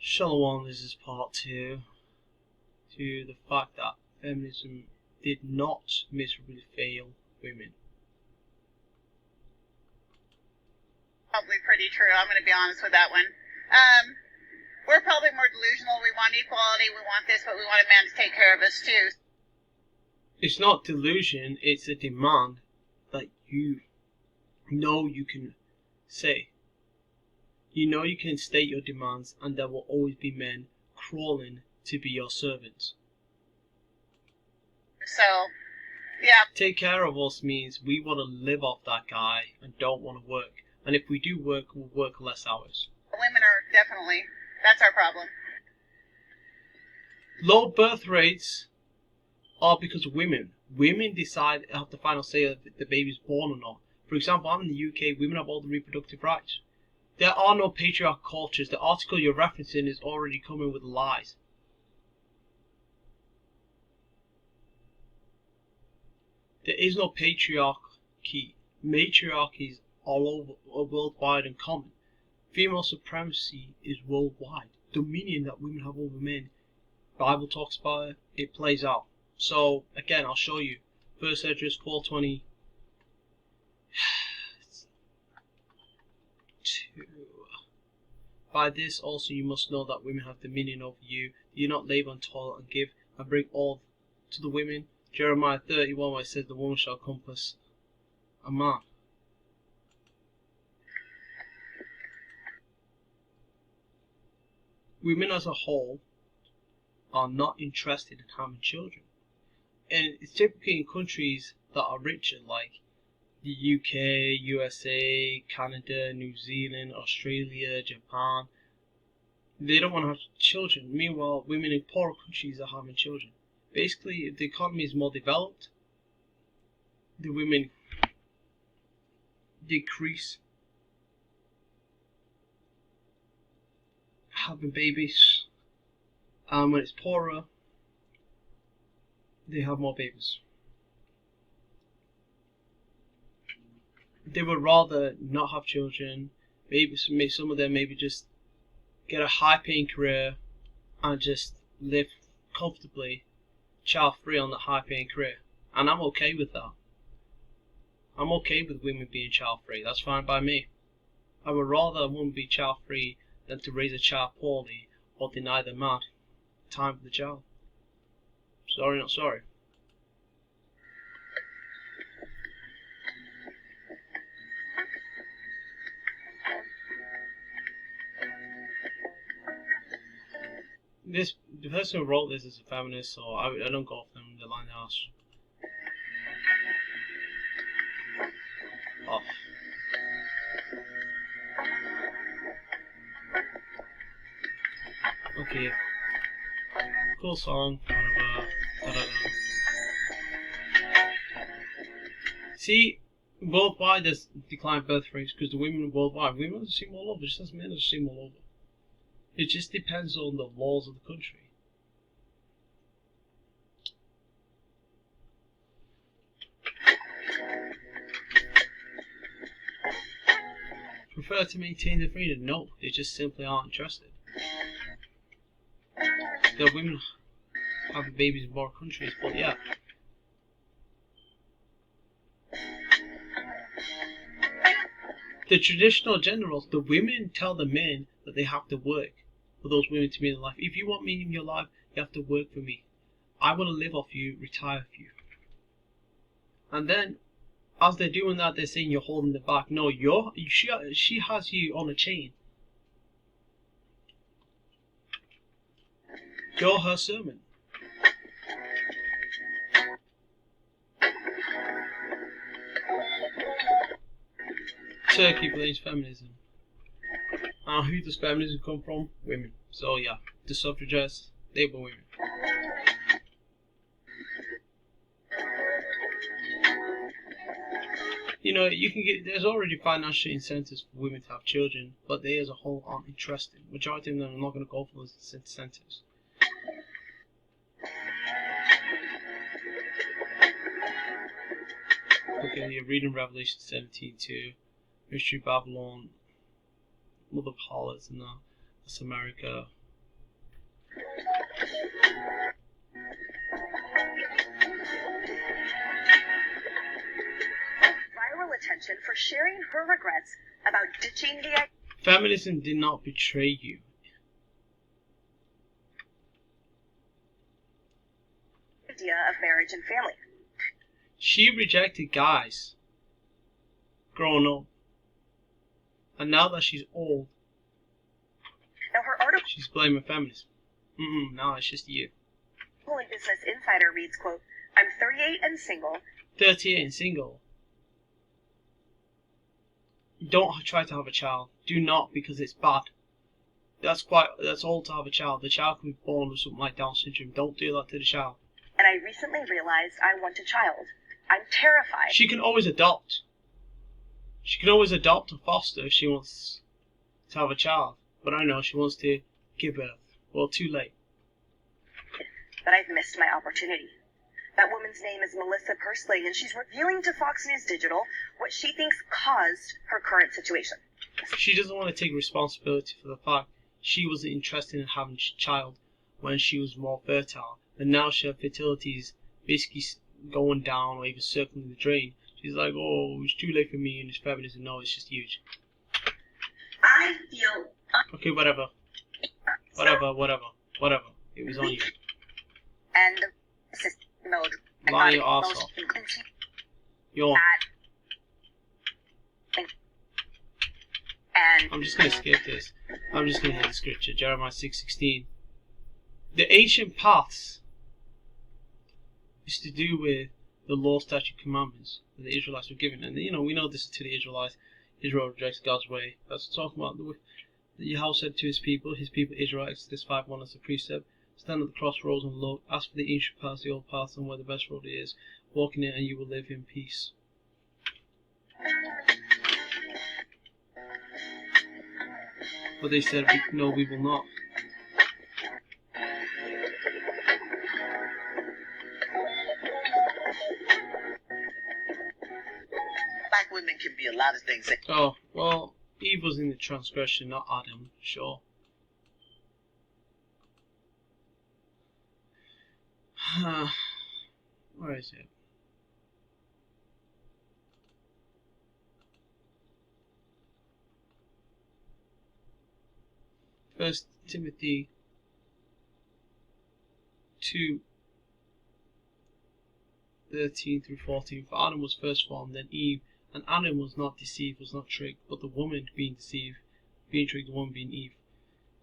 Shalom, this is part 2 to the fact that feminism did not miserably fail women. Probably pretty true. I'm going to be honest with that one. We're probably more delusional. We want equality, we want this, but we want a man to take care of us too. It's not delusion, it's a demand that you know you can say. You know you can state your demands, and there will always be men crawling to be your servants. So, yeah. Take care of us means we want to live off that guy and don't want to work. And if we do work, we'll work less hours. Women are definitely, that's our problem. Low birth rates are because of women. Women decide, have the final say if the baby's born or not. For example, I'm in the UK, women have all the reproductive rights. There are no patriarchal cultures. The article you're referencing is already coming with lies. There is no patriarchy. Matriarchies all over, worldwide and common. Female supremacy is worldwide. Dominion that women have over men. Bible talks about it. It plays out. So again, I'll show you. First Esdras 4:20. By this also you must know that women have dominion over you. Do you not labor and toil and give and bring all to the women? Jeremiah 31, where it says the woman shall compass a man. Women as a whole are not interested in having children. And it's typically in countries that are richer, like the UK, USA, Canada, New Zealand, Australia, Japan. They don't want to have children. Meanwhile, women in poorer countries are having children. Basically, if the economy is more developed, the women decrease having babies. And when it's poorer, they have more babies. They would rather not have children. Maybe some of them maybe just get a high-paying career and just live comfortably, child-free on that high-paying career. And I'm okay with that. I'm okay with women being child-free. That's fine by me. I would rather a woman be child-free than to raise a child poorly or deny the man time for the child. Sorry, not sorry. The person who wrote this is a feminist, so I don't go off them the line house. Off. Okay. Cool song. Whatever. See, worldwide there's declined birth rates because the women worldwide, women are the same all over, just as men are the same all over. It just depends on the laws of the country. Prefer to maintain the freedom? No, they just simply aren't interested. There are women having babies in more countries, but yeah. The traditional gender roles, the women tell the men that they have to work for those women to be in their life. If you want me in your life, you have to work for me. I want to live off you, retire off you. And then, as they're doing that, they're saying you're holding them back. No, she has you on a chain. You're her servant. Turkey blames feminism. And who does feminism come from? Women. So yeah, the suffragettes, they were women. You know, you can get, there's already financial incentives for women to have children, but they as a whole aren't interested. Majority of them are not going to go for those incentives. Okay, you're reading Revelation 17:2, Mystery Babylon, Mother of Harlots, and that's America. Viral attention for sharing her regrets about ditching the Feminism did not betray you. idea of marriage and family. She rejected guys growing up. And now that she's old, Now her article she's blaming feminism. No, it's just you. in Business Insider reads, quote, "I'm 38 and single. 38 and single. Don't try to have a child. Do not, because it's bad. That's old to have a child. The child can be born with something like Down syndrome. Don't do that to the child. And I recently realized I want a child. I'm terrified." She can always adopt. She can always adopt or foster if she wants to have a child. But I know she wants to give birth. Well, too late. But I've missed my opportunity. That woman's name is Melissa Pursley, and she's revealing to Fox News Digital what she thinks caused her current situation. She doesn't want to take responsibility for the fact she wasn't interested in having a child when she was more fertile. And now her fertility is basically going down or even circling the drain. She's like, oh, it's too late for me, and it's feminism. No, it's just huge. I feel Okay, whatever. It was on you. and the system mode. Lie your arse off. Yawn. And I'm just going to skip this. I'm just going to hit the scripture. Jeremiah 6:16. The ancient paths is to do with the law, statute, commandments that the Israelites were given. And, we know this is to the Israelites. Israel rejects God's way. That's talking about Yahweh said to his people Israel, Exodus 5:1 as a precept, stand at the crossroads and look, ask for the ancient paths, the old paths, and where the best road is. Walk in it and you will live in peace. But they said, no, we will not. Black women can be a lot of things. Oh, well, Eve was in the transgression, not Adam, sure. Where is it? First Timothy 2:13 through 14. For Adam was first formed, then Eve. And Adam was not deceived, was not tricked, but the woman being deceived, being tricked, the woman being Eve,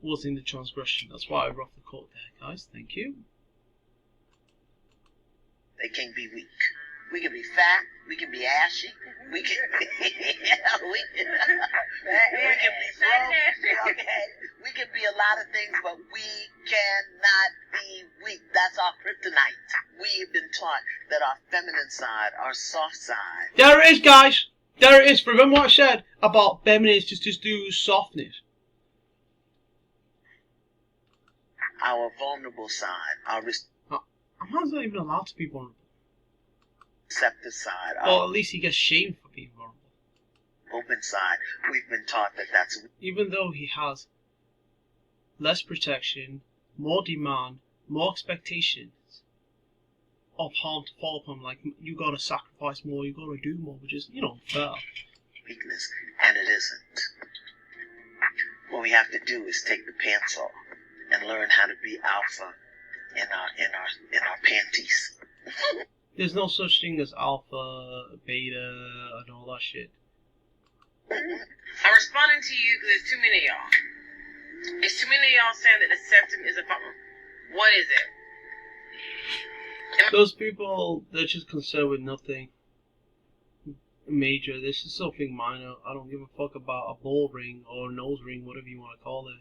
was in the transgression. That's why I wrote the quote there, guys. Thank you. They can be weak. We can be fat. We can be ashy. We can we can be broke. Okay. We can be a lot of things, but we cannot be weak. That's our kryptonite. We've been taught that our feminine side, our soft side. There it is, guys. There it is. Remember what I said about feminine just do softness. Our vulnerable side, our I'm not even allowed to be vulnerable. receptive side, Or our at least he gets shamed for being vulnerable. open side. We've been taught that that's Even though he has less protection, more demand, more expectations of harm to fall upon, like you gotta sacrifice more, you gotta do more, which is, fair. weakness, and it isn't. What we have to do is take the pants off and learn how to be alpha in our panties. There's no such thing as alpha, beta, and all that shit. I'm responding to you because there's too many of y'all. There's too many of y'all saying that the septum is a problem. What is it? Those people, they're just concerned with nothing major. This is something minor. I don't give a fuck about a ball ring or a nose ring, whatever you want to call it.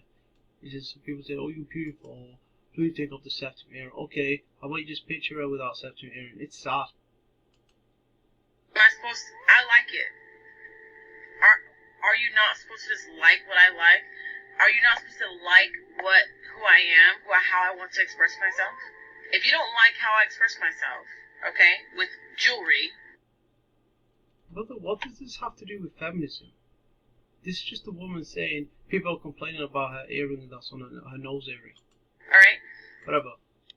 It's just people say, oh, you're beautiful. Please take off the septum area. Okay, how about you just picture her without septum area? It's sad. Am I supposed to, I like it. Are you not supposed to just like what I like? Are you not supposed to like who I am, how I want to express myself? If you don't like how I express myself, okay, with jewelry. Brother, what does this have to do with feminism? This is just a woman saying, people are complaining about her earring that's on her nose area. Alright? Whatever.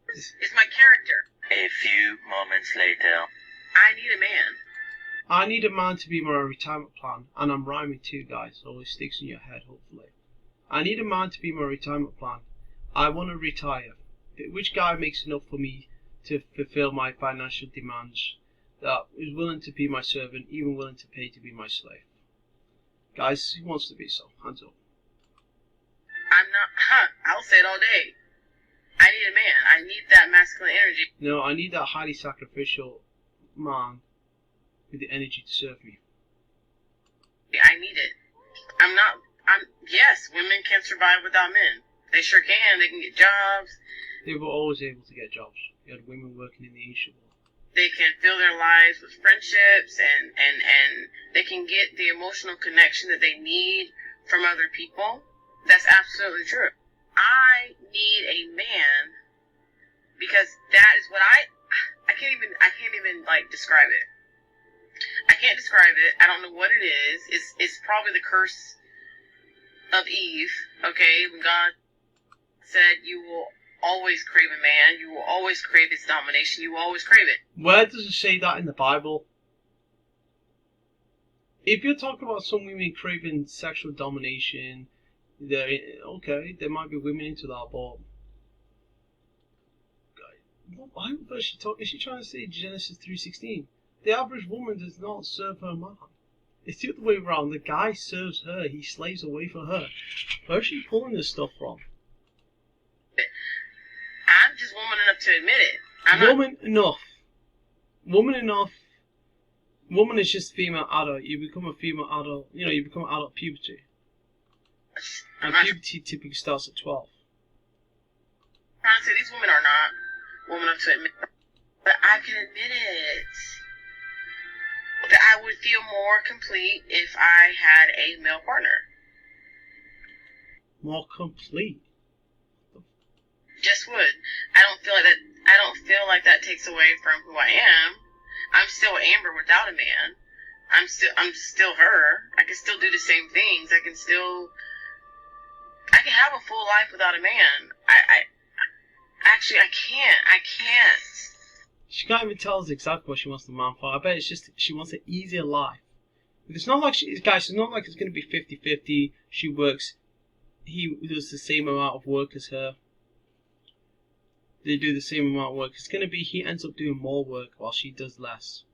It's my character. A few moments later. I need a man. I need a man to be my retirement plan, and I'm rhyming too, guys, so it sticks in your head, hopefully. I need a man to be my retirement plan. I want to retire. Which guy makes enough for me to fulfill my financial demands, that is willing to be my servant, even willing to pay to be my slave? Guys, who wants to be so? Hands up. I'm not, I'll say it all day. I need a man. I need that masculine energy. No, I need that highly sacrificial man with the energy to serve me. I need it. Yes, women can survive without men. They sure can. They can get jobs. They were always able to get jobs. You had women working in the ancient world. They can fill their lives with friendships and they can get the emotional connection that they need from other people. That's absolutely true. I need a man because that is what I can't even like describe it. I can't describe it. I don't know what it is. It's probably the curse of Eve, okay? When God said you will always crave a man, you will always crave his domination, you will always crave it. Where does it say that in the Bible? If you're talking about some women craving sexual domination, okay, there might be women into that, but what Bible verse is she trying to say? Genesis 3:16. The average woman does not serve her man. It's the other way around. The guy serves her. He slaves away for her. Where's she pulling this stuff from? I'm just woman enough to admit it. Woman enough. Woman is just female adult. You become a female adult. You become adult puberty. And puberty typically starts at 12. I'm trying to say these women are not woman enough to admit it. But I can admit it. That I would feel more complete if I had a male partner. More complete? Just would. I don't feel like that takes away from who I am. I'm still Amber without a man. I'm still her. I can still do the same things. I can have a full life without a man. I can't. She can't even tell us exactly what she wants the man for. I bet it's just she wants an easier life. It's not like it's not like it's going to be 50-50. He does the same amount of work as her. They do the same amount of work. It's going to be he ends up doing more work while she does less.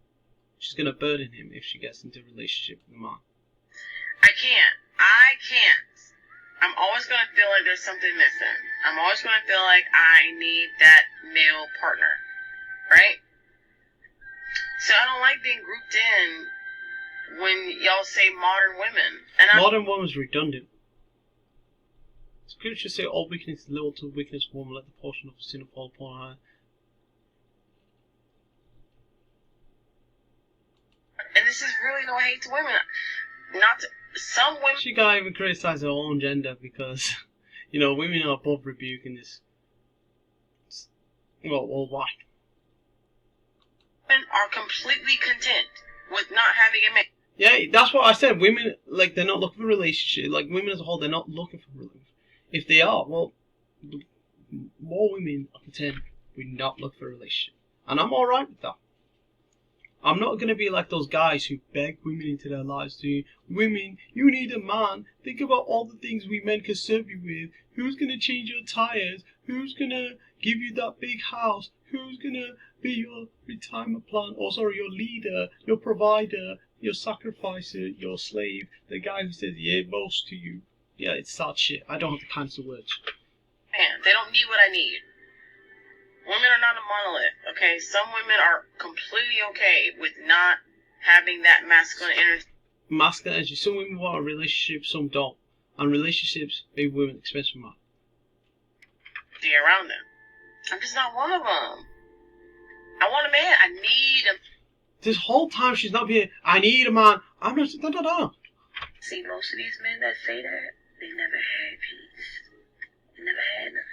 She's going to burden him if she gets into a relationship with the man. I can't. I'm always going to feel like there's something missing. I'm always going to feel like I need that male partner. Right? So I don't like being grouped in when y'all say modern women. And modern woman's redundant. Scripture say all weakness is little to weakness of woman, let the portion of sin fall upon her. And this is really no hate to women. Some women. She can't even criticize her own gender because, women are above rebuking this. Well, why? Women are completely content with not having a man. Yeah, that's what I said. Women, they're not looking for a relationship. Like, women as a whole, they're not looking for a relationship. If they are, well, more women are content with not looking for a relationship. And I'm alright with that. I'm not going to be like those guys who beg women into their lives to, women, you need a man. Think about all the things we men can serve you with. Who's going to change your tires? Who's going to give you that big house? Who's going to be your retirement plan? Your leader, your provider, your sacrificer, your slave, the guy who says, yeah, most to you. Yeah, it's that shit. I don't have the kinds of words. Man, they don't need what I need. Women are not a monolith, okay? Some women are completely okay with not having that masculine energy. Masculine energy. Some women want a relationship, some don't. And relationships make women expensive, man. Be around them. I'm just not one of them. I want a man. I need a... This whole time she's not being, I need a man. I'm not, no. See, most of these men that say that, they never had peace. They never had nothing.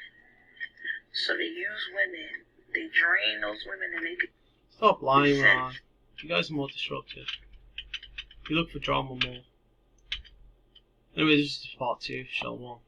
So they use women. They drain those women and they... Stop lying, man. You guys are more destructive. You look for drama more. Anyway, this is part 2, shot 1.